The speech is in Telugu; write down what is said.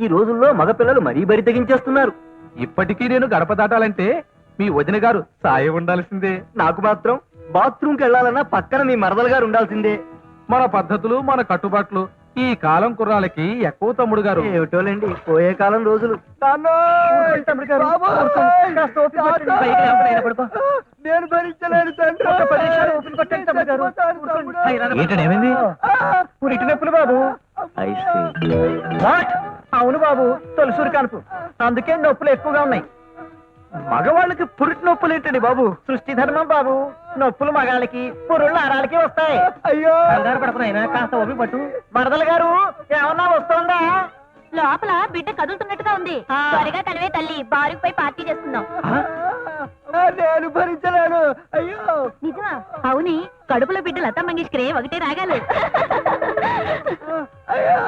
ఈ రోజుల్లో మగపిల్లలు మరీ బరి తెగించేస్తున్నారు. ఇప్పటికీ నేను గడప దాటాలంటే మీ వదిన గారు సాయం ఉండాల్సిందే. నాకు మాత్రం బాత్రూమ్కి వెళ్ళాలన్నా పక్కన మీ మరదలు గారు ఉండాల్సిందే. మన పద్ధతులు మన కట్టుబాట్లు ఈ కాలం కుర్రాలకి ఎక్కువ తమ్ముడు గారు. ఏమిటోలేండి పోయే కాలం రోజులు. నేను భరించలేను ఏమింది? పురిటి నొప్పులు బాబు. అవును బాబు, తొలసూరు కానుపు. అందుకే నొప్పులు ఎక్కువగా ఉన్నాయి. మగవాళ్ళకి పురిటి నొప్పులు ఏంటండి బాబు? సృష్టి ధర్మం బాబు. నొప్పులు మగాళ్ళకి, పురుళ్ళు ఆడాలకి వస్తాయి. అయ్యో కంగారు పడుతున్నాయినా, కాస్త ఓపి పట్టు. మరదల గారు ఏమన్నా వస్తుందా? లోపల బిడ్డ కదులుతున్నట్టుగా ఉంది. త్వరగా కనివే తల్లి, బారుకుపై పార్టీ చేస్తున్నాం. నేను భరించలేను. అయ్యో నిజమా? అవుని, కడుపులో బిడ్డ లతా మంగేష్కరే ఒకటే రాగాలు. అయ్యో